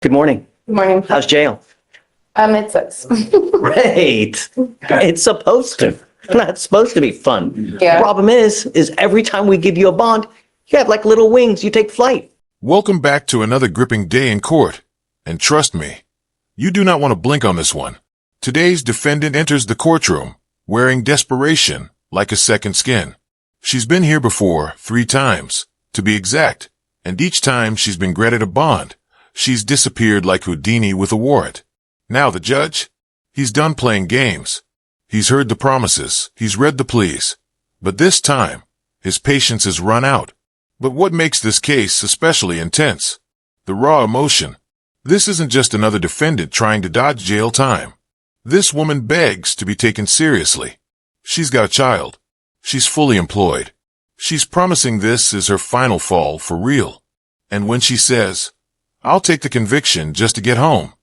Good morning. Good morning. How's jail? It sucks. Great. It's supposed to. Not supposed to be fun. Yeah. The problem is every time we give you a bond, you have like little wings. You take flight. Welcome back to another gripping day in court. And trust me, you do not want to blink on this one. Today's defendant enters the courtroom wearing desperation like a second skin. She's been here before 3 times, to be exact, and each time she's been granted a bond. She's disappeared like Houdini with a warrant. Now the judge? He's done playing games. He's heard the promises. He's read the pleas. But this time, his patience has run out. But what makes this case especially intense? The raw emotion. This isn't just another defendant trying to dodge jail time. This woman begs to be taken seriously. She's got a child. She's fully employed. She's promising this is her final fall for real. And when she says, "I'll take the conviction just to get home,"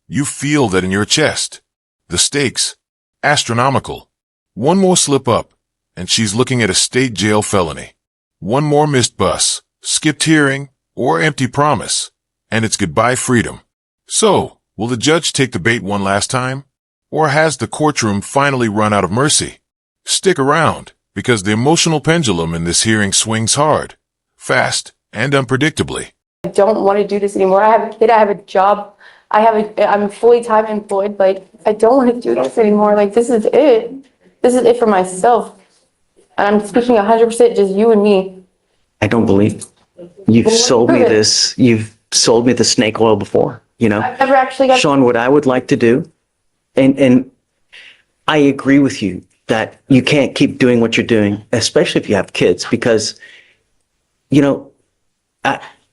you feel that in your chest. The stakes, astronomical. One more slip up, and she's looking at a state jail felony. One more missed bus, skipped hearing, or empty promise, and it's goodbye freedom. So, will the judge take the bait one last time? Or has the courtroom finally run out of mercy? Stick around, because the emotional pendulum in this hearing swings hard, fast, and unpredictably. I don't want to do this anymore. I have a kid. I have a job. I'm fully time employed. Like, I don't want to do this anymore. Like, this is it. This is it for myself. And I'm speaking 100% just you and me. I don't believe you've sold me this. You've sold me the snake oil before, you know? I've never actually got... Sean, what I would like to do, and I agree with you that you can't keep doing what you're doing, especially if you have kids, because, you know,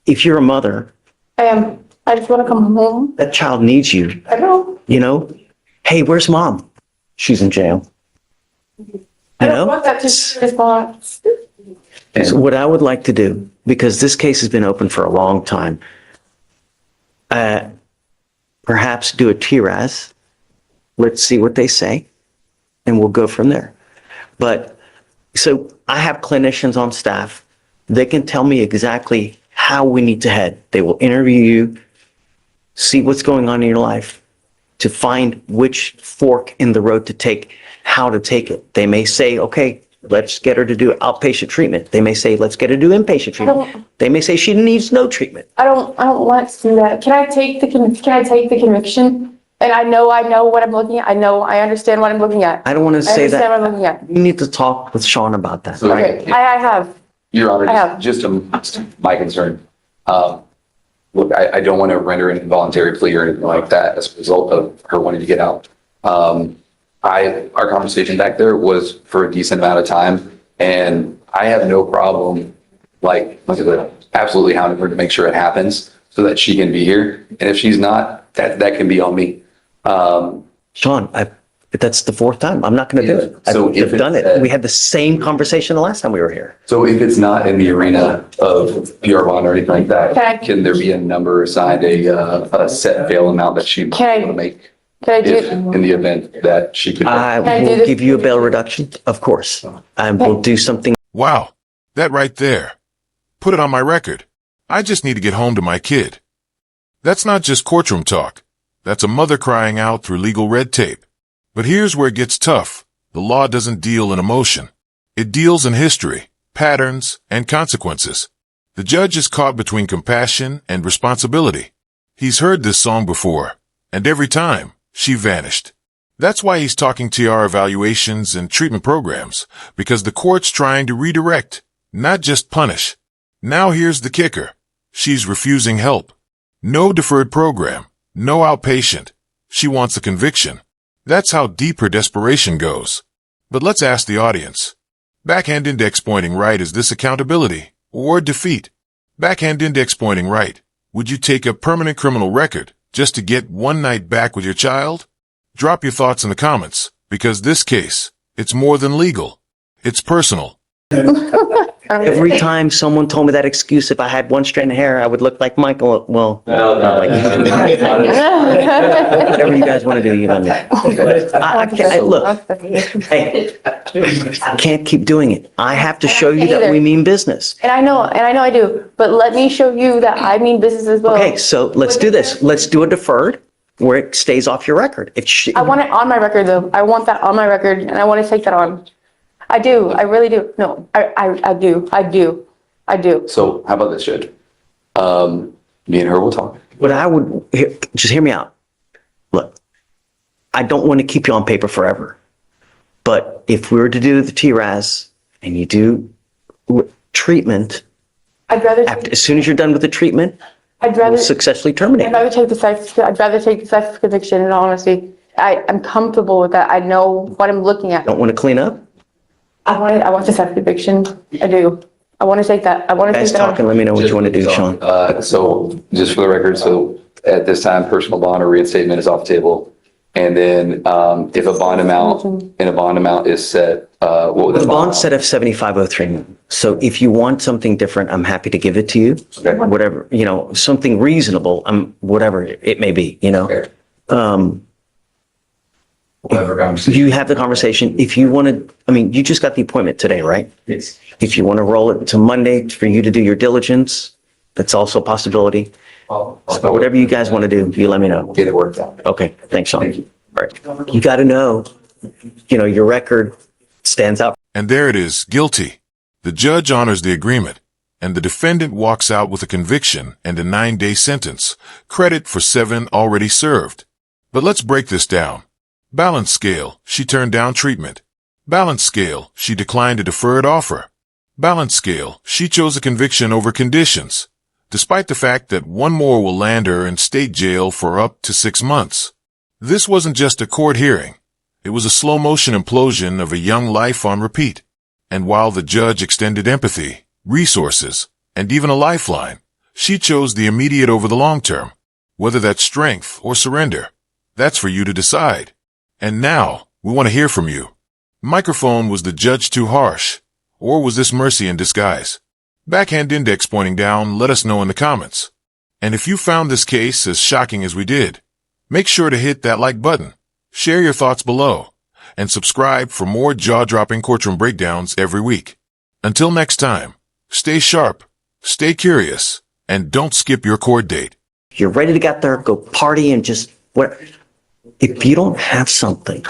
if you're a mother, I am. I just want to come home. that child needs you, I know. you know? Hey, where's mom? She's in jail. I You don't know? want that to response. So what I would like to do, because this case has been open for a long time, perhaps do a TRAS. Let's see what they say, and we'll go from there. But so I have clinicians on staff. They can tell me exactly how we need to head. They will interview you, see what's going on in your life, to find which fork in the road to take, how to take it. They may say, okay, let's get her to do outpatient treatment. They may say, let's get her to do inpatient treatment. They may say she needs no treatment. I don't want to do that. Can I take the conviction? And I know what I'm looking at. I understand what I'm looking at. I don't want to I say understand that. what I'm looking at. You need to talk with Sean about that. So, Okay, I have. Your Honor, I have. just my concern. Look, I don't want to render an involuntary plea or anything like that as a result of her wanting to get out. Our conversation back there was for a decent amount of time, and I have no problem, absolutely hounding her to make sure it happens so that she can be here. And if she's not, that can be on me. Sean, that's the 4th time. I'm not going to do it. So if I've done it's it. We had the same conversation the last time we were here. So if it's not in the arena of PR bond or anything like that, Okay. can there be a number assigned, a set bail amount that she Can I- want to make? Can I do If it? in the event that she could. I I do will this? give you a bail reduction, of course. I will do something. Wow, that right there. Put it on my record. I just need to get home to my kid. That's not just courtroom talk. That's a mother crying out through legal red tape. But here's where it gets tough. The law doesn't deal in emotion. It deals in history, patterns, and consequences. The judge is caught between compassion and responsibility. He's heard this song before, and every time, she vanished. That's why he's talking TR evaluations and treatment programs, because the court's trying to redirect, not just punish. Now here's the kicker. She's refusing help. No deferred program, no outpatient. She wants a conviction. That's how deep her desperation goes. But let's ask the audience. Backhand index pointing right, is this accountability or defeat? Backhand index pointing right. Would you take a permanent criminal record just to get one night back with your child? Drop your thoughts in the comments, because this case, it's more than legal. It's personal. Every time someone told me that excuse, if I had one strand of hair, I would look like Michael. Well, not like whatever you guys want to do, you let me. I can't, look, hey, I can't keep doing it. I have to show you that we mean business. And I know I do, but let me show you that I mean business as well. Okay, so let's do this. Let's do a deferred where it stays off your record. I want it on my record though. I want that on my record and I want to take that on. I do. I really do. No, I do. So how about this, Judge? Me and her will talk. What I would, just hear me out. Look, I don't want to keep you on paper forever. But if we were to do the TRAS and you do treatment, I'd rather, as soon as you're done with the treatment, I'd rather, successfully terminate. I'd rather take the sex conviction in all honesty. I'm comfortable with that. I know what I'm looking at. Don't want to clean up? I want the sex conviction. I do. I want to take that. I want to Guys take that talking, on. let me know what you want to do, Sean. So just for the record, so at this time, personal bond or reinstatement is off the table. And then, if a bond amount is set, what would The the bond bond? set of 7503. So if you want something different, I'm happy to give it to you. Okay. Whatever, something reasonable, whatever it may be, Okay. Whatever conversation. You have the conversation. If you want to, you just got the appointment today, right? Yes. If you want to roll it to Monday for you to do your diligence, that's also a possibility. So whatever you guys want to do, you let me know. Get it worked out. Okay, thanks, Sean. Thank you. All right. You got to know, your record stands out. And there it is, guilty. The judge honors the agreement, and the defendant walks out with a conviction and a 9-day sentence, credit for 7 already served. But let's break this down. Balance scale, she turned down treatment. Balance scale, she declined a deferred offer. Balance scale, she chose a conviction over conditions, despite the fact that one more will land her in state jail for up to 6 months. This wasn't just a court hearing. It was a slow-motion implosion of a young life on repeat. And while the judge extended empathy, resources, and even a lifeline, she chose the immediate over the long term. Whether that's strength or surrender, that's for you to decide. And now, we want to hear from you. Microphone, was the judge too harsh? Or was this mercy in disguise? Backhand index pointing down, let us know in the comments. And if you found this case as shocking as we did, make sure to hit that like button, share your thoughts below, and subscribe for more jaw-dropping courtroom breakdowns every week. Until next time, stay sharp, stay curious, and don't skip your court date. If you're ready to get there, go party and just what? If you don't have something,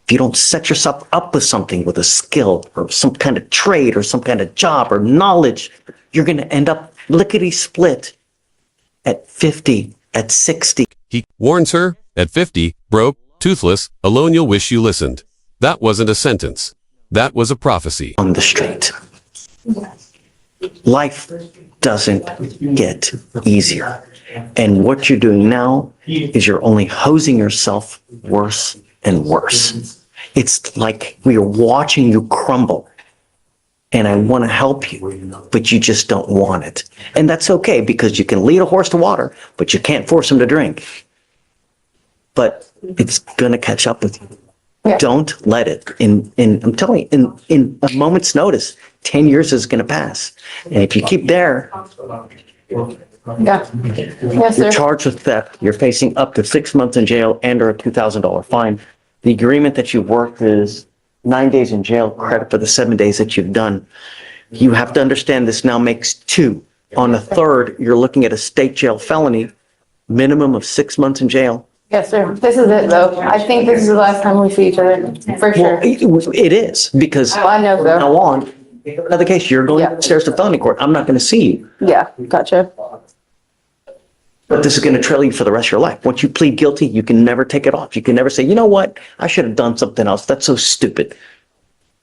if you don't set yourself up with something, with a skill or some kind of trade or some kind of job or knowledge, you're going to end up lickety split at 50, at 60. He warns her, at 50, broke, toothless, alone you'll wish you listened. That wasn't a sentence. That was a prophecy. On the street. Life doesn't get easier. And what you're doing now is you're only hosing yourself worse and worse. It's like we are watching you crumble. And I want to help you, but you just don't want it. And that's okay, because you can lead a horse to water, but you can't force him to drink. But it's going to catch up with you. Yeah. Don't let it. I'm telling you, in a moment's notice, 10 years is going to pass. And if you keep there, Yeah. Yes, you're sir. charged with theft. You're facing up to 6 months in jail and or a $2,000 fine. The agreement that you worked is 9 days in jail, credit for the 7 days that you've done. You have to understand this now makes 2. On the 3rd, you're looking at a state jail felony, minimum of 6 months in jail. Yes, sir. This is it though. I think this is the last time we see each other, for Well, sure. it is, because Oh, I know, from sir. now on, another case, you're going Yeah. upstairs to felony court. I'm not going to see you. Yeah, gotcha. But this is going to trail you for the rest of your life. Once you plead guilty, you can never take it off. You can never say, you know what? I should have done something else. That's so stupid.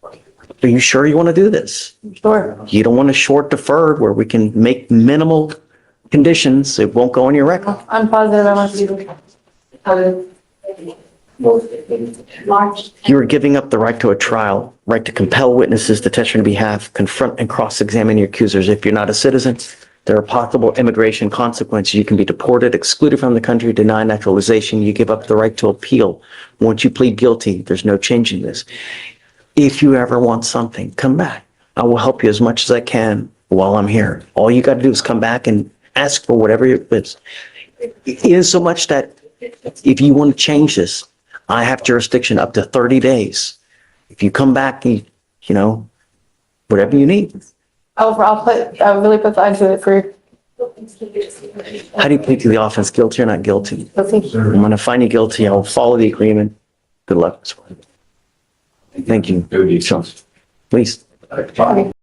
Are you sure you want to do this? Sure. You don't want a short deferred where we can make minimal conditions. It won't go on your record. I'm positive I want to do You are giving up the right to a trial, right to compel witnesses to testify on your behalf, confront and cross-examine your accusers. If you're not a citizen, there are possible immigration consequences. You can be deported, excluded from the country, denied naturalization. You give up the right to appeal. Once you plead guilty, there's no changing this. If you ever want something, come back. I will help you as much as I can while I'm here. All you got to do is come back and ask for whatever it is. It is so much that if you want to change this, I have jurisdiction up to 30 days. If you come back, you know, whatever you need. I'll really put thought into it for How do you plead to the offense? Guilty or not guilty? guilty. I'm going to find you guilty. I'll follow the agreement. Good luck. Thank you. It would be, Please.